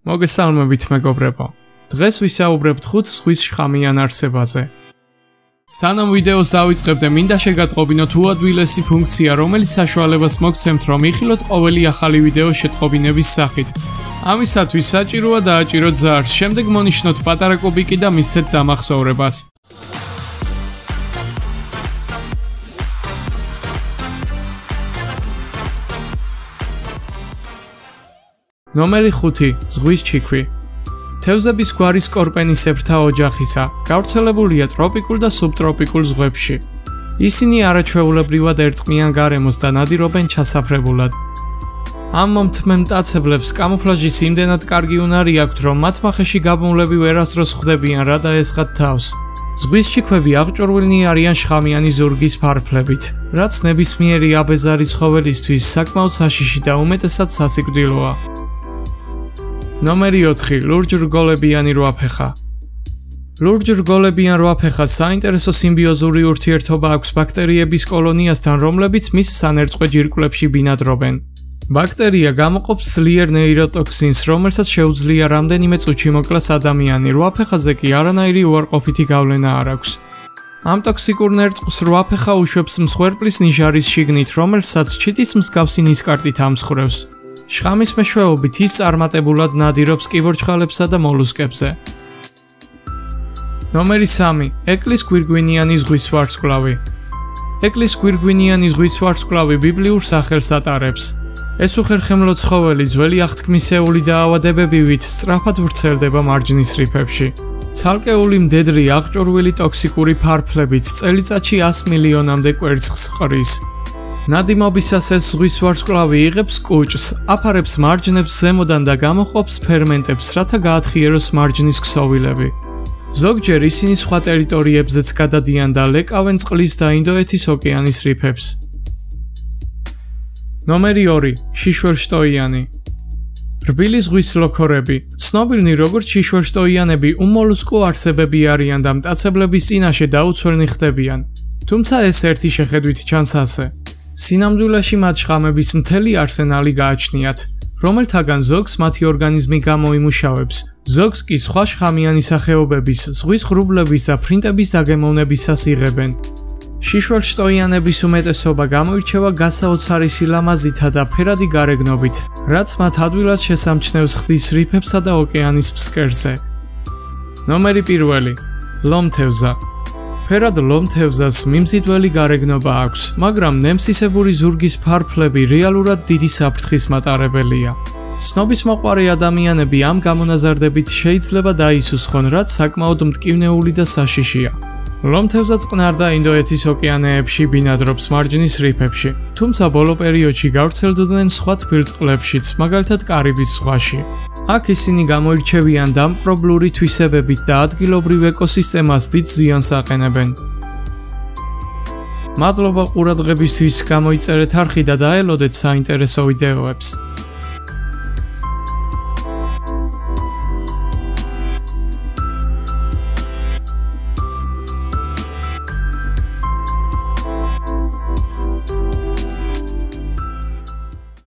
მოგესალმებით მეგობრებო. დღეს ვისაუბრებთ 5 ზღვის შხამიან არსებაზე. სანამ ვიდეოს დავიწყებდე, მინდა შეგატყობინოთ უადვილესი ფუნქცია, რომელიც საშუალებას მოგცემთ, რომ იხილოთ ყოველი ახალი ვიდეო შეტყობინების სახით. ამისათვის საჭიროა დააჭიროთ ზარს, შემდეგ მონიშნოთ პატარა კუბიკი და მისცეთ დამახსოვრებას. ნომერი 5. ზღვის ჩიქვი. თევზების გვარი სკორპენისებრთა ოჯახისა, გავრცელებულია ტროპიკულ და სუბტროპიკულ ზღვებში. ისინი არაჩვეულებრივად ერწყმიან გარემოს და ნადირობენ ჩასაფრებულად. ამ მომთმე მტაცებლებს კამუფლაჟის იმდენად კარგი უნარი აქვთ, რომ მათ მახეში გაბმულები ვერასდროს ხვდებიან რა დაესხათ თავს. ზღვის ჩიქვები აღჭურვილნი არიან შხამიანი ზურგის ფარფლებით, რაც ნებისმიერი აბეზარი ცხოველისთვის საკმაოდ საშიში და უმეტესად სასიკვდილოა. ნომერი 4. ლურჯრგოლებიანი რვაფეხა. ლურჯრგოლებიან რვაფეხას საინტერესო სიმბიოზური ურთიერთობა აქვს ბაქტერიების კოლონიასთან, რომლებიც მის სანერწყვე ჯირკვლებში ბინადრობენ. ბაქტერია გამოყოფს ძლიერ ნეიროტოქსინს, რომელსაც შეუძლია რამდენიმე წუთში მოკლას ადამიანი, რვაფეხაზე კი არანაირი უარყოფითი გავლენა არ აქვს. ამ ტოქსიკურ ნერწყვს რვაფეხა უშვებს მსხვერპლის ნიჟარის შიგნით, რომელსაც ჩიტის მსგავსი ნისკარტით ამსხვრევს. შხამის მეშვეობით ის წარმატებულად ნადირობს კიბორჩხალებსა და მოლუსკებზე. ნომერი 3. ეკლის გვირგვინიანი ზღვის ვარსკვლავი. ეკლის გვირგვინიანი ზღვის ვარსკვლავი ბიბლიურ სახელს ატარებს. ეს უხერხემლო ცხოველი ძველი აღთქმისეული დაავადებებივით სწრაფად ვრცელდება მარჯნის რიფებში. ცალკეული მდედრი აღჭურვილი ტოქსიკური ფარფლებით წელიწადში 100 მილიონამდე კვერცხს ყრის. ნადიმობისას ეს ზღვის ვარსკვლავი იღებს კუჭს, აფარებს მარჯნებს ზემოდან და გამოყოფს ფერმენტებს, რათა გაათხიეროს მარჯნის ქსოვილები. ზოგჯერ ისინი სხვა ტერიტორიებზეც გადადიან და ლეკავენ წყლის და ინდოეთის ოკეანის რიფებს. ნომერი 2. შიშველშტოიანი. რბილი ზღვის ლოქორები. ცნობილნი როგორც შიშველშტოიანები უმოლუსკო არსებები არიან და მტაცებლების წინაშე დაუცველნი ხდებიან. თუმცა ეს ერთი შეხედვით ჩანს ასე. სინამდვილეში მათ შხამების მთელი არსენალი გააჩნიათ, რომელთაგან ზოგს მათი ორგანიზმი გამოიმუშავებს, ზოგს კი სხვა შხამიანი სახეობების, ზღვის ღრუბლების და ფრინტების დაგემოვნებისას იღებენ. შიშველშტოიანების უმეტესობა გამოირჩევა გასაოცარი სილამაზითა და ფერადი გარეგნობით, რაც მათ ადვილად შესამჩნევს ხდის რიფებსა და ოკეანის ფსკერზე. ნომერი 1. ლომთევზა. ფერად ლომთევზას მიმზიდველი გარეგნობა აქვს, მაგრამ ნემსისებური ზურგის ფარფლები რეალურად დიდი საფრთხის მატარებელია. ცნობისმოყვარე ადამიანები ამ გამონაზარდებით შეიძლება დაისუსხონ, რაც საკმაოდ მტკივნეული და საშიშია. ლომთევზა წყნარ და ინდოეთის ოკეანეებში ბინადრობს მარჯნის რიფებში, თუმცა ბოლო პერიოდში გავრცელდნენ სხვა თბილ წყლებშიც, მაგალითად კარიბის ზღვაში. აქ ისინი გამოირჩევიან დამპყრობლური თვისებებით და ადგილობრივ ეკოსისტემას დიდ ზიანს აყენებენ. მადლობა ყურადღებისთვის, გამოიწერეთ არხი და დაელოდეთ საინტერესო ვიდეოებს.